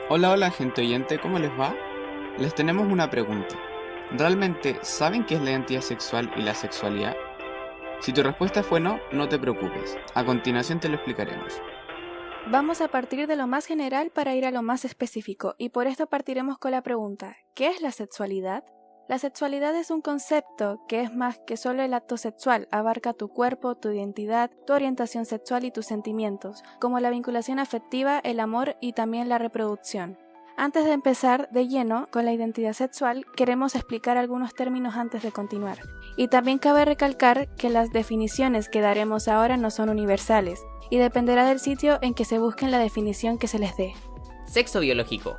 Hola, hola gente oyente, ¿cómo les va? Les tenemos una pregunta. ¿Realmente saben qué es la identidad sexual y la sexualidad? Si tu respuesta fue no, no te preocupes. A continuación te lo explicaremos. Vamos a partir de lo más general para ir a lo más específico, y por esto partiremos con la pregunta, ¿qué es la sexualidad? La sexualidad es un concepto que es más que solo el acto sexual, abarca tu cuerpo, tu identidad, tu orientación sexual y tus sentimientos, como la vinculación afectiva, el amor y también la reproducción. Antes de empezar de lleno con la identidad sexual, queremos explicar algunos términos antes de continuar. Y también cabe recalcar que las definiciones que daremos ahora no son universales, y dependerá del sitio en que se busquen la definición que se les dé. Sexo biológico.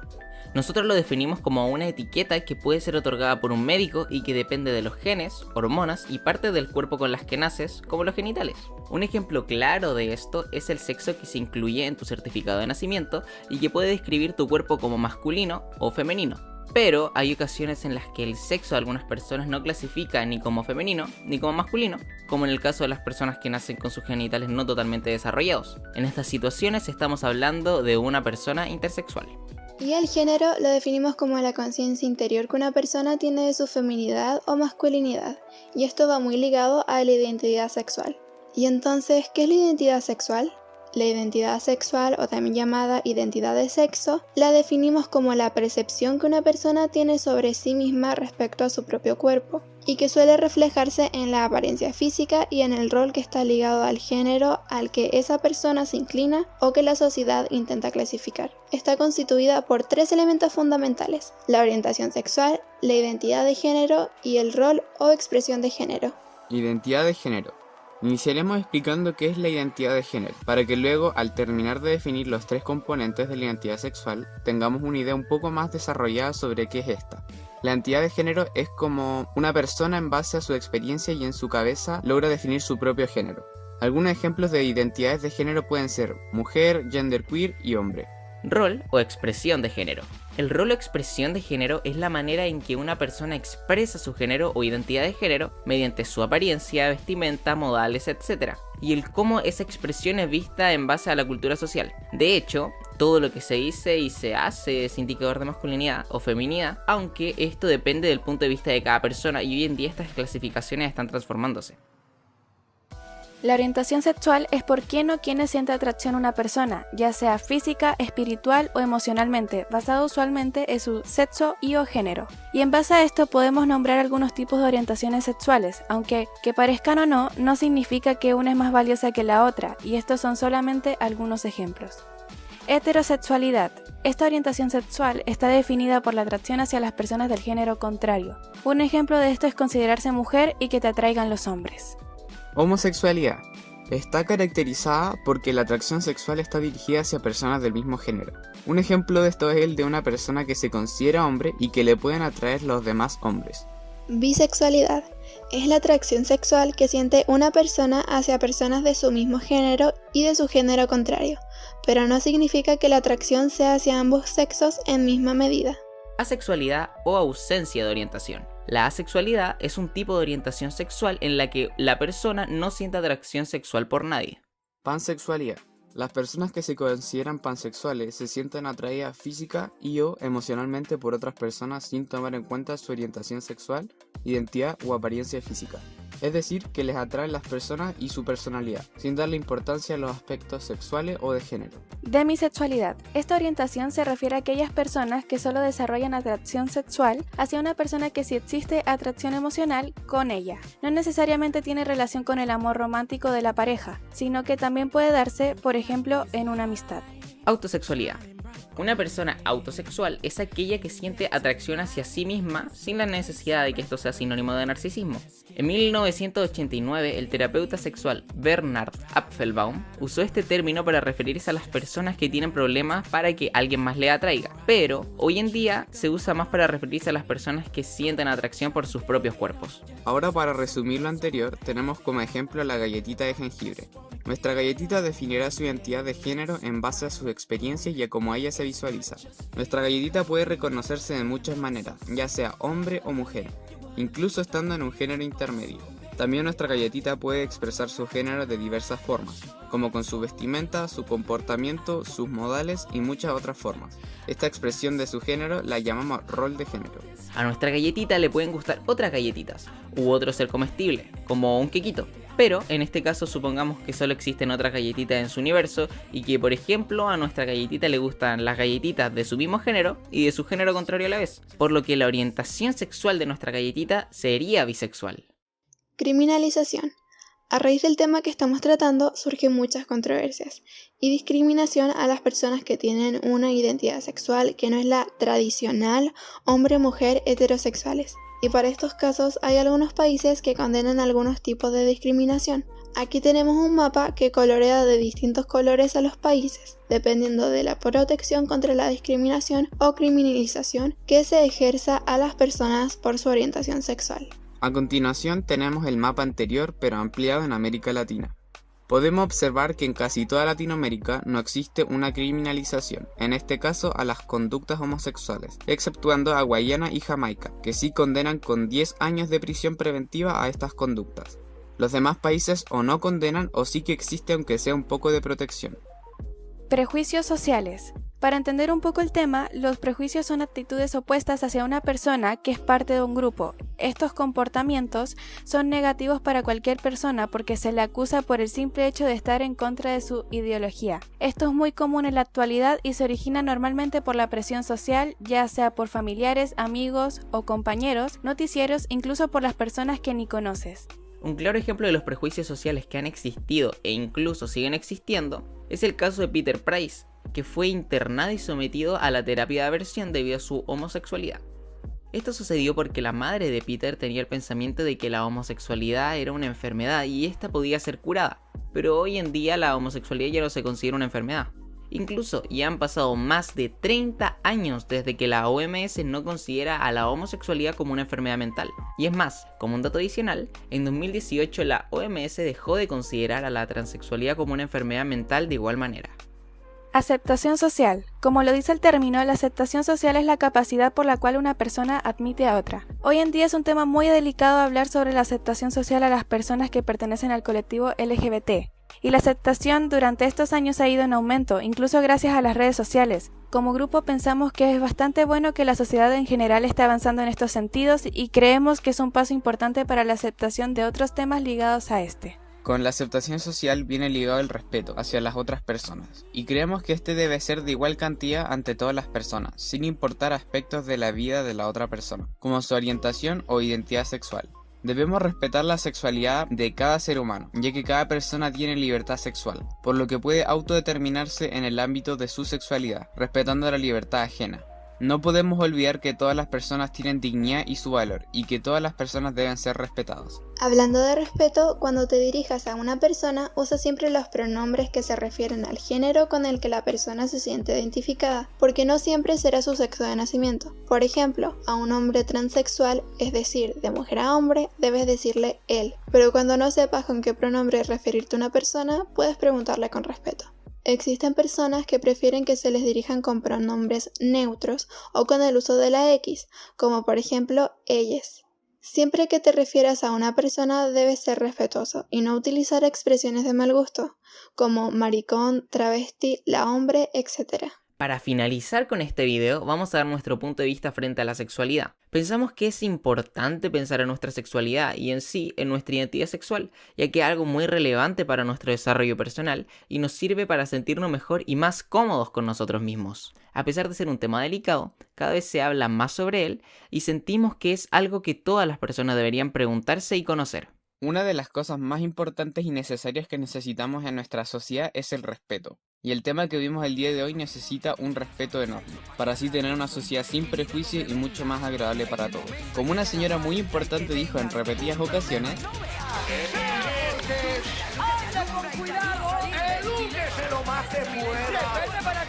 Nosotros lo definimos como una etiqueta que puede ser otorgada por un médico y que depende de los genes, hormonas y partes del cuerpo con las que naces, como los genitales. Un ejemplo claro de esto es el sexo que se incluye en tu certificado de nacimiento y que puede describir tu cuerpo como masculino o femenino. Pero hay ocasiones en las que el sexo de algunas personas no clasifica ni como femenino ni como masculino, como en el caso de las personas que nacen con sus genitales no totalmente desarrollados. En estas situaciones estamos hablando de una persona intersexual. Y el género lo definimos como la conciencia interior que una persona tiene de su feminidad o masculinidad, y esto va muy ligado a la identidad sexual. Y entonces, ¿qué es la identidad sexual? La identidad sexual, o también llamada identidad de sexo, la definimos como la percepción que una persona tiene sobre sí misma respecto a su propio cuerpo, y que suele reflejarse en la apariencia física y en el rol que está ligado al género al que esa persona se inclina o que la sociedad intenta clasificar. Está constituida por tres elementos fundamentales: la orientación sexual, la identidad de género y el rol o expresión de género. Identidad de género. Iniciaremos explicando qué es la identidad de género, para que luego, al terminar de definir los tres componentes de la identidad sexual, tengamos una idea un poco más desarrollada sobre qué es esta. La identidad de género es como una persona en base a su experiencia y en su cabeza logra definir su propio género. Algunos ejemplos de identidades de género pueden ser mujer, genderqueer y hombre. Rol o expresión de género. El rol o expresión de género es la manera en que una persona expresa su género o identidad de género mediante su apariencia, vestimenta, modales, etc. Y el cómo esa expresión es vista en base a la cultura social. De hecho, todo lo que se dice y se hace es indicador de masculinidad o feminidad, aunque esto depende del punto de vista de cada persona y hoy en día estas clasificaciones están transformándose. La orientación sexual es por quién o quiénes siente atracción a una persona, ya sea física, espiritual o emocionalmente, basado usualmente en su sexo y o género. Y en base a esto podemos nombrar algunos tipos de orientaciones sexuales, aunque que parezcan o no, no significa que una es más valiosa que la otra, y estos son solamente algunos ejemplos. Heterosexualidad. Esta orientación sexual está definida por la atracción hacia las personas del género contrario. Un ejemplo de esto es considerarse mujer y que te atraigan los hombres. Homosexualidad. Está caracterizada porque la atracción sexual está dirigida hacia personas del mismo género. Un ejemplo de esto es el de una persona que se considera hombre y que le pueden atraer los demás hombres. Bisexualidad es la atracción sexual que siente una persona hacia personas de su mismo género y de su género contrario, pero no significa que la atracción sea hacia ambos sexos en misma medida. Asexualidad o ausencia de orientación. La asexualidad es un tipo de orientación sexual en la que la persona no siente atracción sexual por nadie. Pansexualidad. Las personas que se consideran pansexuales se sienten atraídas física y o emocionalmente por otras personas sin tomar en cuenta su orientación sexual, identidad o apariencia física. Es decir, que les atraen las personas y su personalidad, sin darle importancia a los aspectos sexuales o de género. Demisexualidad. Esta orientación se refiere a aquellas personas que solo desarrollan atracción sexual hacia una persona que sí existe atracción emocional con ella. No necesariamente tiene relación con el amor romántico de la pareja, sino que también puede darse, por ejemplo, en una amistad. Autosexualidad. Una persona autosexual es aquella que siente atracción hacia sí misma sin la necesidad de que esto sea sinónimo de narcisismo. En 1989, el terapeuta sexual Bernard Apfelbaum usó este término para referirse a las personas que tienen problemas para que alguien más le atraiga, pero hoy en día se usa más para referirse a las personas que sienten atracción por sus propios cuerpos. Ahora, para resumir lo anterior, tenemos como ejemplo la galletita de jengibre. Nuestra galletita definirá su identidad de género en base a sus experiencias y a cómo ella se visualiza. Nuestra galletita puede reconocerse de muchas maneras, ya sea hombre o mujer, incluso estando en un género intermedio. También nuestra galletita puede expresar su género de diversas formas, como con su vestimenta, su comportamiento, sus modales y muchas otras formas. Esta expresión de su género la llamamos rol de género. A nuestra galletita le pueden gustar otras galletitas, u otro ser comestible, como un quequito. Pero en este caso supongamos que solo existen otras galletitas en su universo y que por ejemplo a nuestra galletita le gustan las galletitas de su mismo género y de su género contrario a la vez, por lo que la orientación sexual de nuestra galletita sería bisexual. Criminalización. A raíz del tema que estamos tratando surgen muchas controversias y discriminación a las personas que tienen una identidad sexual que no es la tradicional hombre-mujer heterosexuales. Y para estos casos hay algunos países que condenan algunos tipos de discriminación. Aquí tenemos un mapa que colorea de distintos colores a los países, dependiendo de la protección contra la discriminación o criminalización que se ejerza a las personas por su orientación sexual. A continuación tenemos el mapa anterior pero ampliado en América Latina. Podemos observar que en casi toda Latinoamérica no existe una criminalización, en este caso a las conductas homosexuales, exceptuando a Guayana y Jamaica, que sí condenan con 10 años de prisión preventiva a estas conductas. Los demás países o no condenan o sí que existe aunque sea un poco de protección. Prejuicios sociales. Para entender un poco el tema, los prejuicios son actitudes opuestas hacia una persona que es parte de un grupo. Estos comportamientos son negativos para cualquier persona porque se le acusa por el simple hecho de estar en contra de su ideología. Esto es muy común en la actualidad y se origina normalmente por la presión social, ya sea por familiares, amigos o compañeros, noticieros, incluso por las personas que ni conoces. Un claro ejemplo de los prejuicios sociales que han existido e incluso siguen existiendo es el caso de Peter Price, que fue internado y sometido a la terapia de aversión debido a su homosexualidad. Esto sucedió porque la madre de Peter tenía el pensamiento de que la homosexualidad era una enfermedad y esta podía ser curada, pero hoy en día la homosexualidad ya no se considera una enfermedad. Incluso ya han pasado más de 30 años desde que la OMS no considera a la homosexualidad como una enfermedad mental. Y es más, como un dato adicional, en 2018 la OMS dejó de considerar a la transexualidad como una enfermedad mental de igual manera. Aceptación social. Como lo dice el término, la aceptación social es la capacidad por la cual una persona admite a otra. Hoy en día es un tema muy delicado hablar sobre la aceptación social a las personas que pertenecen al colectivo LGBT. Y la aceptación durante estos años ha ido en aumento, incluso gracias a las redes sociales. Como grupo pensamos que es bastante bueno que la sociedad en general esté avanzando en estos sentidos y creemos que es un paso importante para la aceptación de otros temas ligados a este. Con la aceptación social viene ligado el respeto hacia las otras personas, y creemos que este debe ser de igual cantidad ante todas las personas, sin importar aspectos de la vida de la otra persona, como su orientación o identidad sexual. Debemos respetar la sexualidad de cada ser humano, ya que cada persona tiene libertad sexual, por lo que puede autodeterminarse en el ámbito de su sexualidad, respetando la libertad ajena. No podemos olvidar que todas las personas tienen dignidad y su valor, y que todas las personas deben ser respetadas. Hablando de respeto, cuando te dirijas a una persona, usa siempre los pronombres que se refieren al género con el que la persona se siente identificada, porque no siempre será su sexo de nacimiento. Por ejemplo, a un hombre transexual, es decir, de mujer a hombre, debes decirle él, pero cuando no sepas con qué pronombre referirte a una persona, puedes preguntarle con respeto. Existen personas que prefieren que se les dirijan con pronombres neutros o con el uso de la X, como por ejemplo ellas. Siempre que te refieras a una persona debes ser respetuoso y no utilizar expresiones de mal gusto, como maricón, travesti, la hombre, etc. Para finalizar con este video, vamos a dar nuestro punto de vista frente a la sexualidad. Pensamos que es importante pensar en nuestra sexualidad y en sí en nuestra identidad sexual, ya que es algo muy relevante para nuestro desarrollo personal y nos sirve para sentirnos mejor y más cómodos con nosotros mismos. A pesar de ser un tema delicado, cada vez se habla más sobre él y sentimos que es algo que todas las personas deberían preguntarse y conocer. Una de las cosas más importantes y necesarias que necesitamos en nuestra sociedad es el respeto. Y el tema que vimos el día de hoy necesita un respeto enorme, para así tener una sociedad sin prejuicios y mucho más agradable para todos. Como una señora muy importante dijo en repetidas ocasiones: ¡Anda con cuidado! ¡Edúquese lo más que pueda!